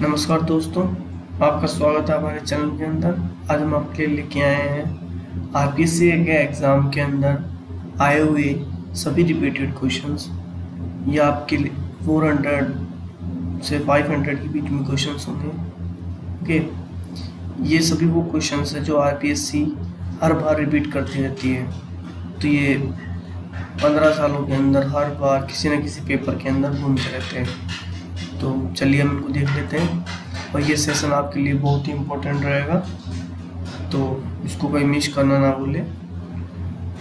नमस्कार दोस्तों, आपका स्वागत है हमारे चैनल के अंदर। आज हम आपके लिए लेके आए हैं आरपीएससी के एग्ज़ाम के अंदर आए हुए सभी रिपीटेड क्वेश्चंस। ये आपके लिए 400 से 500 के बीच में क्वेश्चंस होंगे। ओके, ये सभी वो क्वेश्चंस हैं जो आरपीएससी हर बार रिपीट करती रहती है। तो ये 15 सालों के अंदर हर बार किसी न किसी पेपर के अंदर घूमते रहते हैं। तो चलिए हम इनको देख लेते हैं, और ये सेशन आपके लिए बहुत ही इम्पोर्टेंट रहेगा, तो इसको कोई मिस करना ना भूले।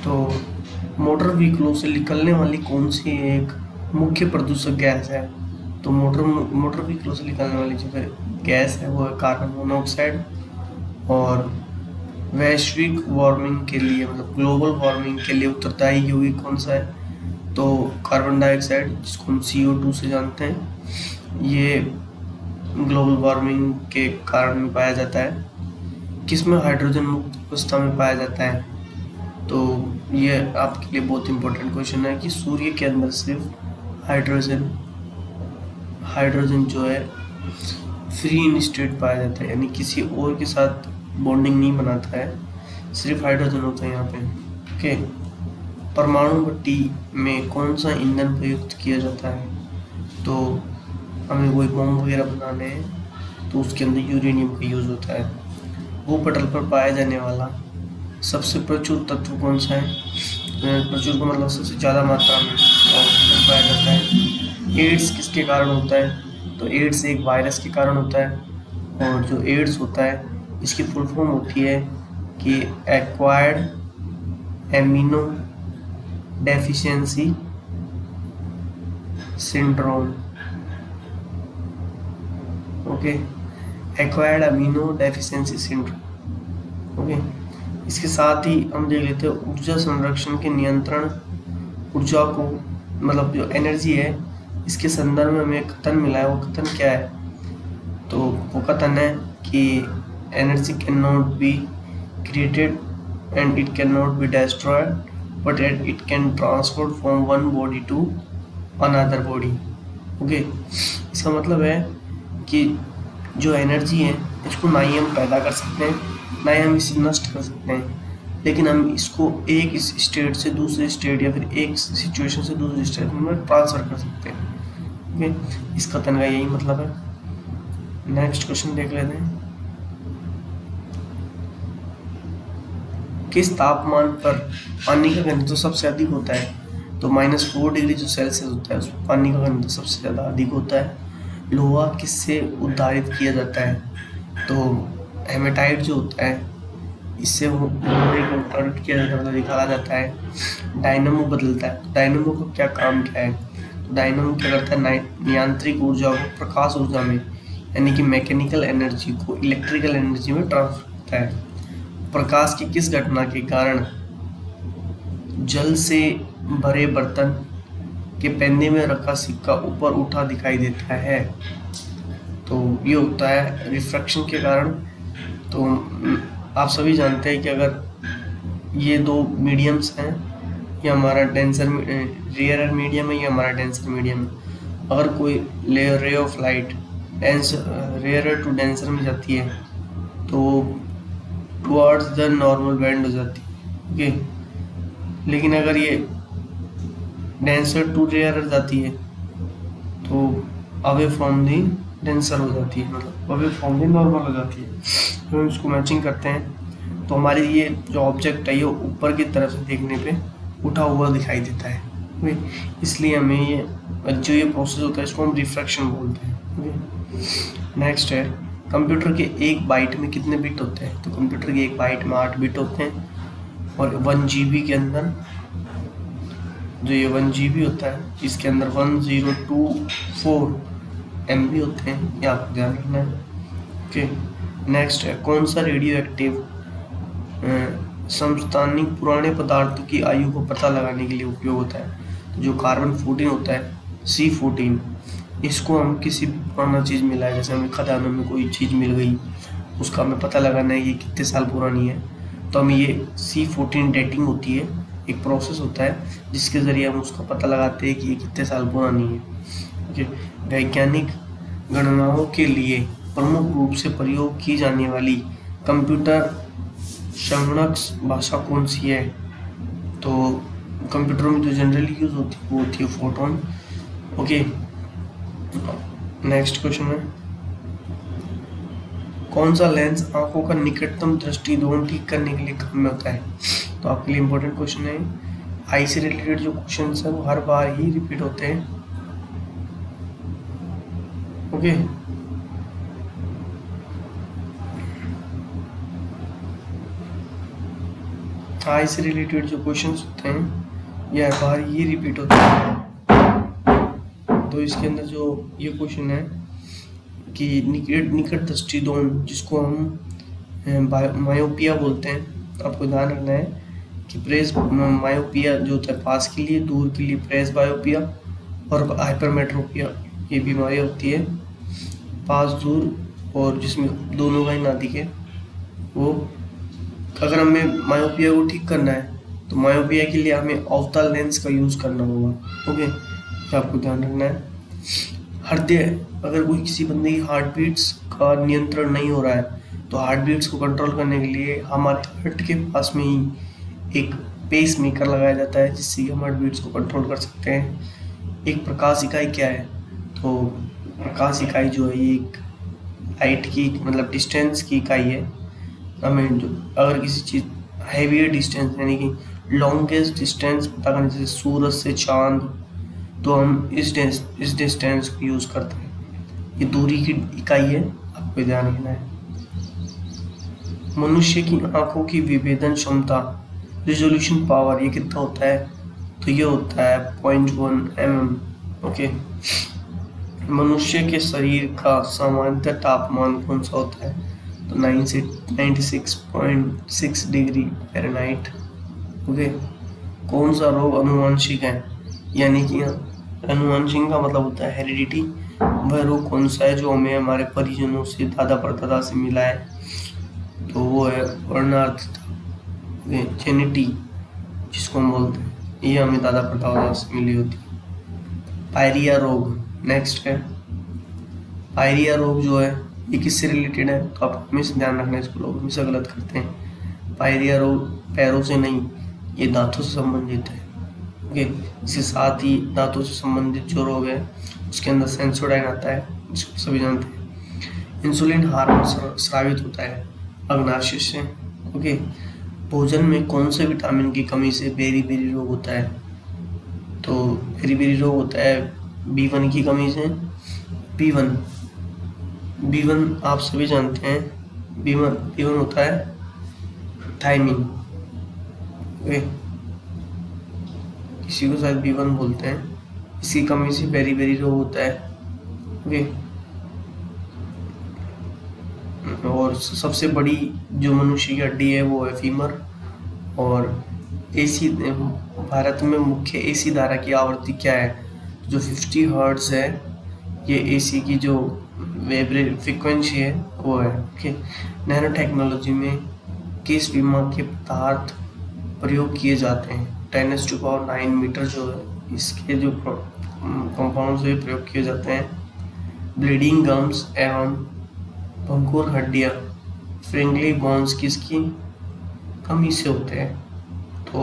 तो मोटर व्हीकलों से निकलने वाली कौन सी एक मुख्य प्रदूषक गैस है? तो मोटर व्हीकलों से निकलने वाली जो गैस है वो है कार्बन मोनोऑक्साइड। और वैश्विक वार्मिंग के लिए, मतलब ग्लोबल वार्मिंग के लिए उत्तरदायी यौगिक कौन सा है? तो कार्बन डाइऑक्साइड, जिसको हम CO2 से जानते हैं, ये ग्लोबल वार्मिंग के कारण पाया जाता है। किसमें हाइड्रोजन मुक्त अवस्था में पाया जाता है? तो ये आपके लिए बहुत इंपॉर्टेंट क्वेश्चन है कि सूर्य के अंदर सिर्फ हाइड्रोजन जो है फ्री इन स्टेट पाया जाता है, यानी किसी और के साथ बॉन्डिंग नहीं बनाता है, सिर्फ हाइड्रोजन होता है यहाँ पे। ओके, परमाणु भट्टी में कौन सा ईंधन प्रयुक्त किया जाता है? तो हमें कोई बम वगैरह बनाने हैं तो उसके अंदर यूरेनियम का यूज़ होता है। भूपटल पर पाया जाने वाला सबसे प्रचुर तत्व कौन सा है? प्रचुर का मतलब सबसे ज़्यादा मात्रा में ऑक्सीजन पाया जाता है। एड्स किसके कारण होता है? तो एड्स एक वायरस के कारण होता है। और जो एड्स होता है इसकी फुल फॉर्म होती है कि acquired amino deficiency syndrome. Okay, acquired amino deficiency syndrome. Okay, इसके साथ ही हम देख लेते हैं ऊर्जा संरक्षण के नियंत्रण। ऊर्जा को, मतलब जो एनर्जी है, इसके संदर्भ में हमें एक कथन मिला है। वो कथन क्या है? तो वो कथन है कि energy can not be created and it can not be destroyed, but it can transfer from one body to another body. Okay, इसका मतलब है कि जो एनर्जी है इसको ना ही हम पैदा कर सकते हैं, ना ही हम इसे नष्ट कर सकते हैं, लेकिन हम इसको एक इस स्टेट से दूसरे स्टेट या फिर एक सिचुएशन से दूसरे स्टेट में ट्रांसफर कर सकते हैं। ओके, इस कथन का यही मतलब है। नेक्स्ट क्वेश्चन देख लेते हैं। किस तापमान पर पानी का घनत्व सबसे अधिक होता है? तो -4 डिग्री जो सेल्सियस होता है उसमें पानी का घनत्व सबसे ज़्यादा अधिक होता है। लोहा किससे उद्धारित किया जाता है? तो हेमेटाइट जो होता है इससे वो लोहे को उद्धारित किया जाता है, मतलब निकाला जाता है। डायनामो बदलता है, डायनामो का क्या काम क्या है? तो डायनामो क्या करता है? यांत्रिक ऊर्जा को प्रकाश ऊर्जा में, यानी कि मैकेनिकल एनर्जी को इलेक्ट्रिकल एनर्जी में ट्रांसफर करता है। प्रकाश की किस घटना के कारण जल से भरे बर्तन के पैने में रखा सिक्का ऊपर उठा दिखाई देता है? तो ये होता है रिफ्रैक्शन के कारण। तो आप सभी जानते हैं कि अगर ये दो मीडियम्स हैं, ये हमारा डेंसर रेयर मीडियम है, ये हमारा डेंसर मीडियम है। अगर कोई ray of light rarer to denser में जाती है तो टुवर्ड्स द नॉर्मल बैंड हो जाती है। ओके, लेकिन अगर ये डेंसर टू रेयर जाती है तो अवे फ्रॉम दी डेंसर हो जाती है, मतलब अवे फ्रॉम दी नॉर्मल हो जाती है। तो हम इसको मैचिंग करते हैं तो हमारी ये जो ऑब्जेक्ट है ये ऊपर की तरफ से देखने पे उठा हुआ दिखाई देता है। ओके, इसलिए हमें ये जो ये प्रोसेस होता है इसको हम रिफ्रैक्शन बोलते हैं। ओके, नेक्स्ट है कंप्यूटर के एक बाइट में कितने बिट होते हैं? तो कंप्यूटर के एक बाइट में 8 बिट होते हैं। और 1 GB के अंदर जो ये 1 GB होता है इसके अंदर 1024 MB होते हैं, ये आपको ध्यान रखना है। ओके, नेक्स्ट है कौन सा रेडियो एक्टिव समस्थानिक पुराने पदार्थों की आयु को पता लगाने के लिए उपयोग होता है? तो जो कार्बन 14 होता है C14, इसको हम किसी भी पुराना चीज़ मिला है, जैसे हमें खदानों में कोई चीज़ मिल गई, उसका हमें पता लगाना है ये कितने साल पुरानी है, तो हमें ये C14 डेटिंग होती है, एक प्रोसेस होता है जिसके ज़रिए हम उसका पता लगाते हैं कि ये कितने साल पुरानी है। ओके, वैज्ञानिक गणनाओं के लिए प्रमुख रूप से प्रयोग की जाने वाली कंप्यूटर संगणक भाषा कौन सी है? तो कंप्यूटर में जो जनरली यूज होती है वो होती है फोटोन। ओके, नेक्स्ट क्वेश्चन है, कौन सा लेंस आंखों का निकटतम दृष्टिकोण ठीक करने के लिए काम में होता है? तो आपके लिए इंपॉर्टेंट क्वेश्चन है। आई से रिलेटेड जो क्वेश्चन है वो हर बार ही रिपीट होते हैं। ओके, आई से रिलेटेड जो क्वेश्चंस होते हैं ये हर बार ही रिपीट होते हैं। तो इसके अंदर जो ये क्वेश्चन है कि निकट दृष्टिकोण जिसको हम मायोपिया बोलते हैं, आपको ध्यान रखना है कि प्रेस मायोपिया जो होता है पास के लिए, दूर के लिए प्रेस बायोपिया और हाइपरमेट्रोपिया, ये बीमारी होती है पास दूर और जिसमें दोनों का ही ना दिखे वो। अगर हमें मायोपिया को ठीक करना है तो मायोपिया के लिए हमें अवतल लेंस का यूज करना होगा। ओके, तो आपको ध्यान रखना है। हृदय, अगर कोई किसी बंदे की हार्ट बीट्स का नियंत्रण नहीं हो रहा है तो हार्ट बीट्स को कंट्रोल करने के लिए हमारे हार्ट के पास में ही एक पेस मेकर लगाया जाता है जिससे हम हार्ट बीट्स को कंट्रोल कर सकते हैं। एक प्रकाश इकाई क्या है? तो प्रकाश इकाई जो है ये एक लाइट की मतलब डिस्टेंस की इकाई है। हमें जो अगर किसी चीज़ हैवियर डिस्टेंस यानी कि लॉन्गेस्ट डिस्टेंस पता करने जैसे सूरज से चांद, तो हम इस डिस्टेंस को यूज़ करते हैं। ये दूरी की इकाई है, आपको ध्यान रखना है। मनुष्य की आंखों की विभेदन क्षमता रिजोल्यूशन पावर ये कितना होता है? तो ये होता है 0.1 mm। ओके, मनुष्य के शरीर का सामान्यतः तापमान कौन सा होता है? तो 9 से 96.6 डिग्री फ़ारेनहाइट। ओके, कौन सा रोग अनुवांशिक है? यानी कि अनुवांशिक का मतलब होता है हेरिडिटी। वह रोग कौन सा है जो हमें हमारे परिजनों से दादा परदादा से मिला है? तो वो है वर्णार्थता जेनेटी जिसको हम बोलते हैं, ये हमें दादा परदादा से मिली होती है। पायरिया रोग नेक्स्ट है। पायरिया रोग जो है ये किससे रिलेटेड है? तो आप हमेशा ध्यान रखना, इसको लोग हमेशा गलत करते हैं। पायरिया रोग पैरों से नहीं, ये दांतों से संबंधित है। ओके, इसके साथ ही दांतों से संबंधित जो रोग है उसके अंदर सेंसोडाइन आता है जिसको सभी जानते हैं। इंसुलिन हार्मोन स्रावित होता है अग्नाशय से। ओके, भोजन में कौन से विटामिन की कमी से बेरी रोग होता है? तो बेरी रोग होता है B1 की कमी से। B1 आप सभी जानते हैं, B1 होता है थायमिन। ओके, किसी को शायद B1 बोलते हैं, इसकी कमी से बेरी रोग होता है। ओके, और सबसे बड़ी जो मनुष्य की हड्डी है वो है फीमर। और AC भारत में मुख्य AC धारा की आवृत्ति क्या है? जो 50 हर्ट्ज है, ये AC की जो फ्रीक्वेंसी है वो है। ओके, नैनो टेक्नोलॉजी में किस बीमा के पदार्थ प्रयोग किए जाते हैं? 10⁹ मीटर जो है इसके जो कंपाउंड से प्रयोग किए जाते हैं। ब्लीडिंग गम्स एवं भंगुर हड्डियाँ फ्रिंगली बोन्स किसकी कमी से होते हैं? तो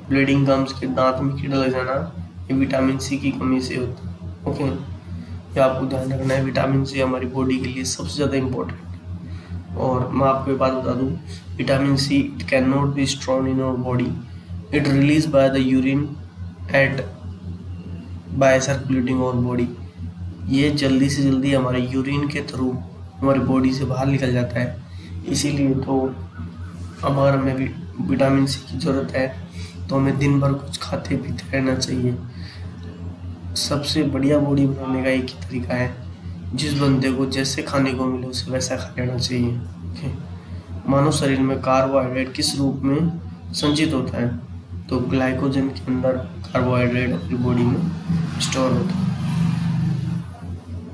ब्लीडिंग गम्स के दांत में कीड़ा लग जाना ये विटामिन C की कमी से होता है। ओके, ये आपको ध्यान रखना है। विटामिन C हमारी बॉडी के लिए सबसे ज़्यादा इम्पोर्टेंट है। और मैं आपको एक बात बता दूँ, vitamin C it can not be strong in our body, it release by the urine at by circulating our body. ये जल्दी से जल्दी हमारे यूरिन के थ्रू हमारी बॉडी से बाहर निकल जाता है। इसीलिए तो अगर हमें विटामिन C की ज़रूरत है तो हमें दिन भर कुछ खाते पीते रहना चाहिए। सबसे बढ़िया बॉडी बनाने का एक ही तरीका है, जिस बंदे को जैसे खाने को मिले उसे वैसा खा लेना चाहिए। ओके, मानव शरीर में कार्बोहाइड्रेट किस रूप में संचित होता है? तो ग्लाइकोजन के अंदर कार्बोहाइड्रेट अपनी बॉडी में स्टोर होता है।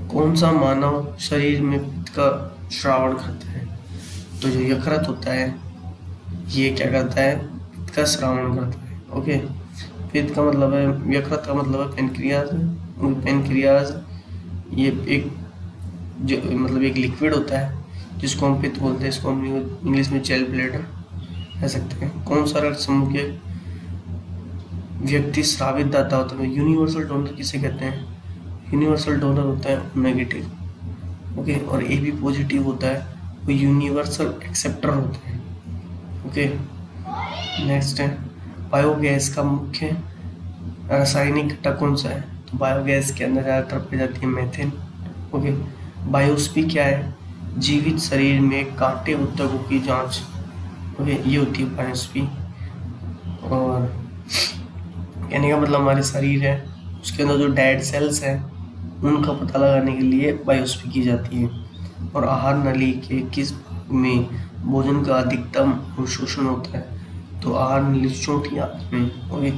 कौन सा मानव शरीर में पित्त का श्रावण करता है? तो जो यकृत होता है ये क्या करता है? पित्त का श्रावण करता है। ओके, पित्त का मतलब है, यकृत का मतलब है पेनक्रियाज। पेनक्रियाज ये एक जो मतलब एक लिक्विड होता है जिसको हम पित्त बोलते हैं, इसको हम इंग्लिश में जेल ब्लैडर कह सकते हैं। कौन सा रक्त समूह के व्यक्ति स्रावित दाता होता है? यूनिवर्सल डोनर किसे कहते हैं? यूनिवर्सल डोनर होता है नेगेटिव, ओके। और ए बी पॉजिटिव होता है वो यूनिवर्सल एक्सेप्टर होते हैं, ओके। नेक्स्ट है बायोगैस का मुख्य रासायनिक घटक कौन सा है? तो बायोगैस के अंदर ज़्यादातर पाई जाती है मेथेन, ओके। बायोप्सी क्या है? जीवित शरीर में कांटे ऊतकों की जांच, ओके, ये होती है बायोप्सी। और कहने का मतलब हमारे शरीर है उसके अंदर जो डेड सेल्स हैं उनका पता लगाने के लिए बायोप्सी की जाती है। और आहार नली के किस भाग में भोजन का अधिकतम अवशोषण होता है? तो आहार नली चौथी आंत में, ओके।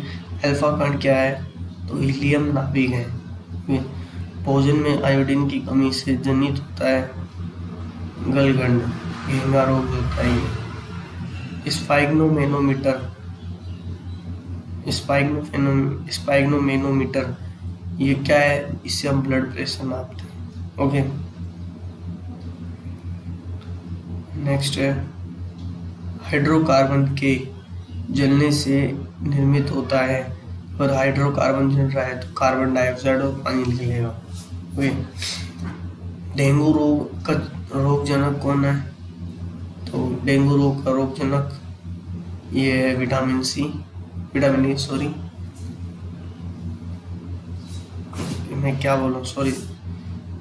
अल्फा कण क्या है? तो हीलियम नाभिक है, ओके। भोजन में आयोडीन की कमी से जनित होता है गलगंड, घेंगा रोग होता है ये। स्पाइग्नोमेनोमीटर ये क्या है? इससे हम ब्लड प्रेशर नापते हैं, ओके। नेक्स्ट है हाइड्रोकार्बन के जलने से निर्मित होता है। और हाइड्रोकार्बन जल रहा है तो कार्बन डाइऑक्साइड और पानी निकलेगा, ओके। डेंगू रोग का रोगजनक कौन है? तो डेंगू रोग का रोगजनक ये है विटामिन ए, सॉरी मैं क्या बोलूँ, सॉरी।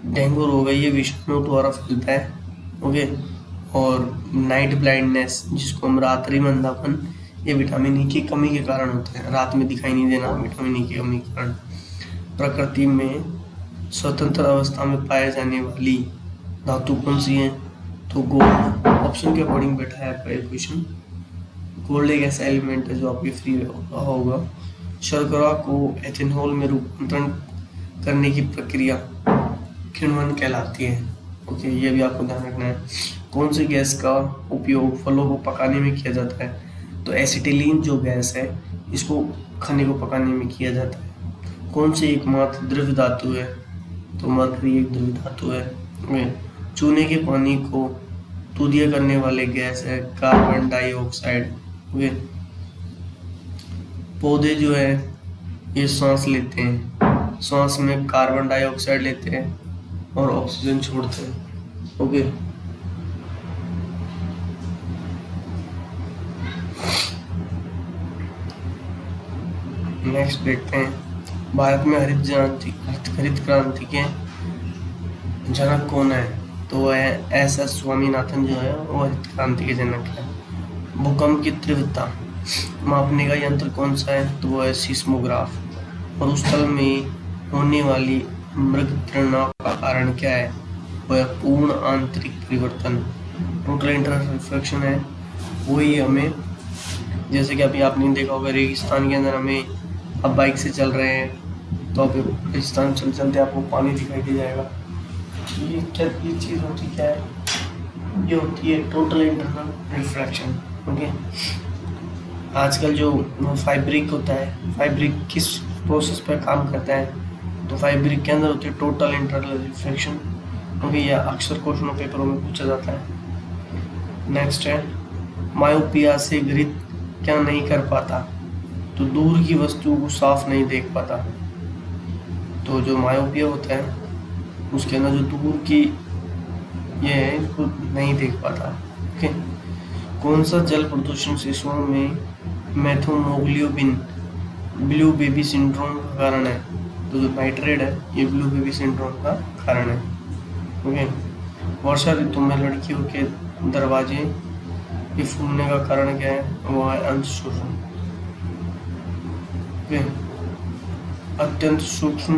डेंगू रोग है ये विषाणु द्वारा फैलता है, ओके। और नाइट ब्लाइंडनेस जिसको हम रात्रि में अंधापन, ये विटामिन ई की कमी के कारण होता है, रात में दिखाई नहीं देना विटामिन ई की कमी के कारण। प्रकृति में स्वतंत्र अवस्था में पाए जाने वाली धातु कौन सी है? तो गोल्ड। ऑप्शन के अकॉर्डिंग बैठा है आपका क्वेश्चन। गोल्ड एक ऐसा एलिमेंट है जो आपके फ्री होगा। शर्करा को एथेनॉल में रूपांतरण करने की प्रक्रिया किण्वन कहलाती है, ओके। ये भी आपको ध्यान रखना है। कौन सी गैस का उपयोग फलों को पकाने में किया जाता है? तो एसिटिलीन जो गैस है इसको खाने को पकाने में किया जाता है। कौन सी एकमात्र द्रव्य धातु है? तो मरकरी एक द्रव्य धातु है। चूने के पानी को दूधिया करने वाले गैस है कार्बन डाइऑक्साइड, ओके। पौधे जो है ये सांस लेते हैं, सांस में कार्बन डाइऑक्साइड लेते हैं और ऑक्सीजन छोड़ते हैं, ओके। नेक्स्ट देखते हैं भारत में हरित क्रांति के जनक कौन है? तो वह है एस स्वामीनाथन जो है वो हरित क्रांति के जनक है। भूकंप की तीव्रता मापने का यंत्र कौन सा है? तो वह है सीस्मोग्राफ। और उस स्थल में होने वाली मृगतृणा का कारण क्या है? वह पूर्ण आंतरिक परिवर्तन, टोटल इंटरनल रिफ्लेक्शन है। वही हमें, जैसे कि अभी आपने देखा होगा रेगिस्तान के अंदर हमें अब बाइक से चल रहे हैं तो अब रेगिस्तान चलते आपको पानी दिखाई दे जाएगा। ये चीज़ होती क्या है? ये होती है टोटल इंटरनल रिफ्रैक्शन, ओके। आजकल जो फैब्रिक होता है, फैब्रिक किस प्रोसेस पर काम करता है? तो फैब्रिक के अंदर होती है टोटल इंटरनल रिफ्रैक्शन, ओके। यह अक्सर क्वेश्चनों पेपरों में पूछा जाता है। नेक्स्ट है मायोपिया से गृहित क्या नहीं कर पाता? तो दूर की वस्तु को साफ नहीं देख पाता। तो जो मायोपिया होता है उसके अंदर जो दूर की ये है इसको नहीं देख पाता, ओके। कौन सा जल प्रदूषण शिशुओं में मेथोमोग्लोबिन ब्लू बेबी सिंड्रोम का कारण है? तो जो नाइट्रेट है ये ब्लू बेबी सिंड्रोम का कारण है, ओके। वर्षा ऋतु में लड़कियों के दरवाजे ये फूलने का कारण क्या है? वो है अंश शोषण, ओके। अत्यंत सूक्ष्म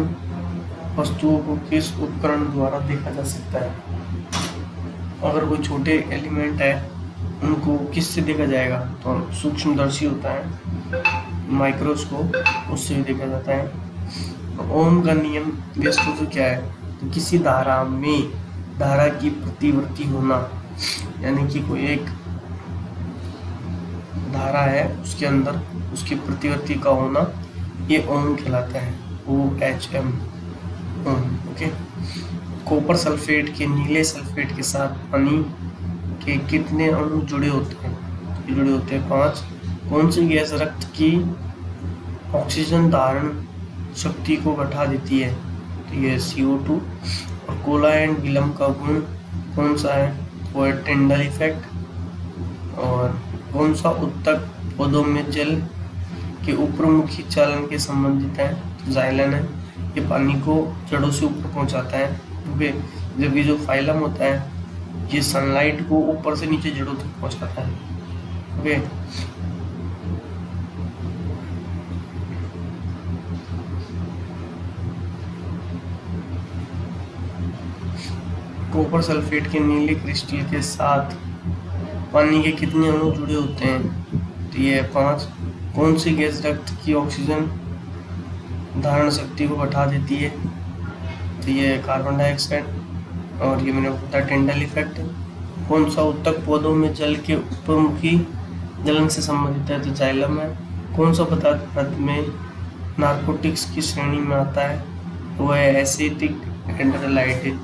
वस्तुओं को किस उपकरण द्वारा देखा जा सकता है? अगर कोई छोटे एलिमेंट है उनको किससे देखा जाएगा? तो सूक्ष्मदर्शी होता है माइक्रोस्कोप, उससे भी देखा जाता है। तो ओम का नियम वस्तु तो क्या है? तो किसी धारा में धारा की प्रतिवर्ती होना, यानी कि कोई एक धारा है उसके अंदर उसकी प्रतिवर्ती का होना, ये ओम कहलाता है, OHM, ओके। कॉपर सल्फेट के नीले सल्फेट के साथ पानी के कितने अणु जुड़े होते हैं? ये जुड़े होते हैं 5। कौन सी गैस रक्त की ऑक्सीजन धारण शक्ति को बढ़ा देती है? तो ये CO2। और कोला एंड विलम का गुण कौन सा है? वो है टिंडल इफेक्ट। और कौन सा उत्तक पौधों में जल के ऊपरमुखी चालन के संबंधित है? तो जाइलन है। ये पानी को जड़ों से ऊपर पहुंचाता है। ओके। जबकि जो फाइलम होता है ये सनलाइट को ऊपर से नीचे जड़ों तक पहुंचाता है। ओके। कॉपर सल्फेट के नीले क्रिस्टल के साथ पानी के कितने अणु जुड़े होते हैं? तो ये 5। कौन सी गैस रक्त की ऑक्सीजन धारण शक्ति को बढ़ा देती है? तो ये कार्बन डाइऑक्साइड। और ये मैंने बताया टिंडल इफेक्ट। कौन सा उत्तक पौधों में जल के ऊपरमुखी जलन से संबंधित है? तो जाइलम है। कौन सा पदार्थ रक्त में नार्कोटिक्स की श्रेणी में आता है? वो है एसिटिक एंड्रोलाइट।